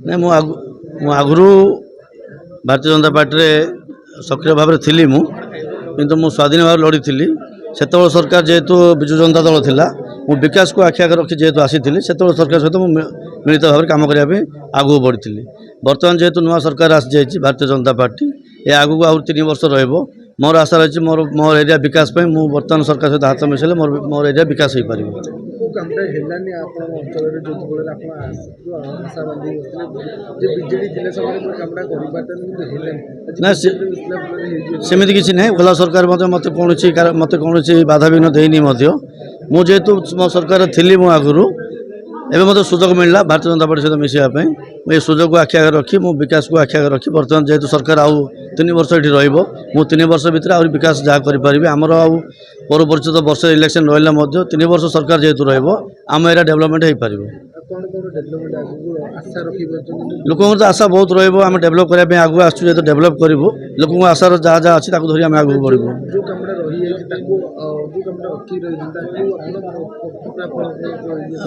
ନାଇଁ ମୁଁ ଆଗରୁ ଭାରତୀୟ ଜନତା ପାର୍ଟିରେ ସକ୍ରିୟ ଭାବରେ ଥିଲି କିନ୍ତୁ ମୁଁ ସ୍ୱାଧୀନ ଭାବରେ ଲଢ଼ିଥିଲି। ସେତେବେଳେ ସରକାର ଯେହେତୁ ବିଜୁ ଜନତା ଦଳ ଥିଲା, ମୁଁ ବିକାଶକୁ ଆଖି ଆଗରେ ରଖି ଯେହେତୁ ଆସିଥିଲି, ସେତେବେଳେ ସରକାର ସହିତ ମୁଁ ମିଳିତ ଭାବରେ କାମ କରିବା ପାଇଁ ଆଗକୁ ବଢ଼ିଥିଲି। ବର୍ତ୍ତମାନ ଯେହେତୁ ନୂଆ ସରକାର ଆସିଯାଇଛି ଭାରତୀୟ ଜନତା ପାର୍ଟି, ଏ ଆଗକୁ ଆହୁରି 3 ବର୍ଷ ରହିବ। ମୋର ଆଶା ରହିଛି ମୋର ଏରିଆ ବିକାଶ ପାଇଁ ମୁଁ ବର୍ତ୍ତମାନ ସରକାର ସହିତ ହାତ ମିଶାଇଲେ ମୋର ଏରିଆ ବିକାଶ ହୋଇପାରିବ। ନା ସେମିତି କିଛି ନାହିଁ। ଓଲା ସରକାର ମୋତେ କୌଣସି ବାଧାବିଘ୍ନ ଦେଇନି ମଧ୍ୟ। ମୁଁ ଯେହେତୁ ମୋ ସରକାରରେ ଥିଲି ଆଗରୁ, ଏବେ ମୋତେ ସୁଯୋଗ ମିଳିଲା ଭାରତୀୟ ଜନତା ପାର୍ଟି ସହିତ ମିଶିବା ପାଇଁ। ମୁଁ ଏ ସୁଯୋଗକୁ ଆଖି ଆଗରେ ରଖି ମୁଁ ବିକାଶକୁ ଆଖି ଆଗରେ ରଖି ବର୍ତ୍ତମାନ ଯେହେତୁ ସରକାର ଆଉ 3 ବର୍ଷ ଏଠି ରହିବ, ମୁଁ 3 ବର୍ଷ ଭିତରେ ଆହୁରି ବିକାଶ ଯାହା କରିପାରିବି। ଆମର ଆଉ ପୌର ପରିଷଦ ବର୍ଷେ ଇଲେକ୍ସନ୍ ରହିଲା ମଧ୍ୟ 3 ବର୍ଷ ସରକାର ଯେହେତୁ ରହିବ, ଆମ ଏରିଆ ଡେଭଲପମେଣ୍ଟ ହୋଇପାରିବ। ଲୋକଙ୍କର ତ ଆଶା ବହୁତ ରହିବ। ଆମେ ଡେଭଲପ୍ କରିବା ପାଇଁ ଆଗକୁ ଆସିଛୁ, ଯେହେତୁ ଡେଭଲପ୍ କରିବୁ, ଲୋକଙ୍କ ଆଶାର ଯାହା ଅଛି ତାକୁ ଧରି ଆମେ ଆଗକୁ ବଢ଼ିବୁ।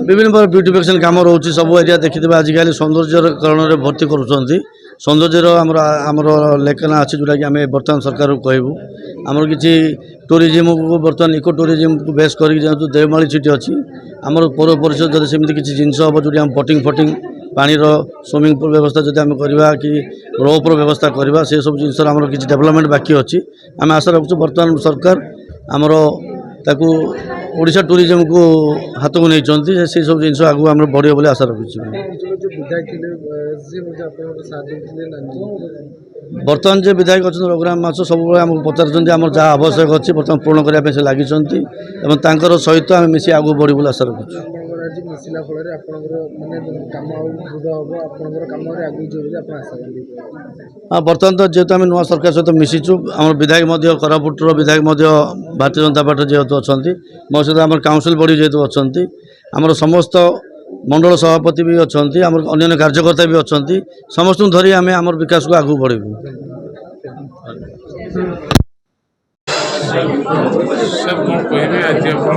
ବିଭିନ୍ନ ପ୍ରକାର ବ୍ୟୁଟିଫିକେସନ୍ କାମ ରହୁଛି। ସବୁ ଏରିଆ ଦେଖିଥିବେ ଆଜିକାଲି ସୌନ୍ଦର୍ଯ୍ୟକରଣରେ ଭର୍ତ୍ତି କରୁଛନ୍ତି। ସୌନ୍ଦର୍ଯ୍ୟର ଆମର ଲେଖନା ଅଛି, ଯେଉଁଟାକି ଆମେ ବର୍ତ୍ତମାନ ସରକାରକୁ କହିବୁ। ଆମର କିଛି ଟୁରିଜିମ୍କୁ ବର୍ତ୍ତମାନ ଇକୋ ଟୁରିଜିମ୍କୁ ବେସ୍ କରିକି ଯେହେତୁ ଦେଓମାଳି ସିଟି ଅଛି, ଆମର ପୌର ପରିଷଦ ଯଦି ସେମିତି କିଛି ଜିନିଷ ହେବ, ଯେଉଁଠି ଆମେ ବୋଟିଂ ପାଣିର ସୁଇମିଂ ପୁଲ୍ ବ୍ୟବସ୍ଥା ଯଦି ଆମେ କରିବା କି ରୋପ୍ର ବ୍ୟବସ୍ଥା କରିବା, ସେସବୁ ଜିନିଷର ଆମର କିଛି ଡେଭଲପମେଣ୍ଟ ବାକି ଅଛି। ଆମେ ଆଶା ରଖୁଛୁ ବର୍ତ୍ତମାନ ସରକାର ଆମର ତାକୁ ଓଡ଼ିଶା ଟୁରିଜିମ୍କୁ ହାତକୁ ନେଇଛନ୍ତି, ସେସବୁ ଜିନିଷ ଆଗକୁ ଆମର ବଢ଼ିବ ବୋଲି ଆଶା ରଖୁଛୁ। ବର୍ତ୍ତମାନ ଯେ ବିଧାୟକ ଅଛନ୍ତି ରଘୁରାମ ମାଛ ସବୁବେଳେ ଆମକୁ ପଚାରୁଛନ୍ତି, ଆମର ଯାହା ଆବଶ୍ୟକ ଅଛି ବର୍ତ୍ତମାନ ପୂରଣ କରିବା ପାଇଁ ସେ ଲାଗିଛନ୍ତି ଏବଂ ତାଙ୍କର ସହିତ ଆମେ ମିଶି ଆଗକୁ ବଢ଼ିବୁ ବୋଲି ଆଶା ରଖୁଛୁ। ହଁ, ବର୍ତ୍ତମାନ ତ ଯେହେତୁ ଆମେ ନୂଆ ସରକାର ସହିତ ମିଶିଛୁ, ଆମର ବିଧାୟକ ମଧ୍ୟ କୋରାପୁଟର ବିଧାୟକ ମଧ୍ୟ ଭାରତୀୟ ଜନତା ପାର୍ଟିର ଯେହେତୁ ଅଛନ୍ତି, ମୋ ସହିତ ଆମର କାଉନସିଲ୍ ବଡ଼ି ଯେହେତୁ ଅଛନ୍ତି, ଆମର ସମସ୍ତ ମଣ୍ଡଳ ସଭାପତି ବି ଅଛନ୍ତି, ଆମର ଅନ୍ୟାନ୍ୟ କାର୍ଯ୍ୟକର୍ତ୍ତା ବି ଅଛନ୍ତି, ସମସ୍ତଙ୍କୁ ଧରି ଆମେ ଆମର ବିକାଶକୁ ଆଗକୁ ବଢ଼ିବୁ। ସାର୍ କ'ଣ କହିବେ ଆଜି ଆପଣ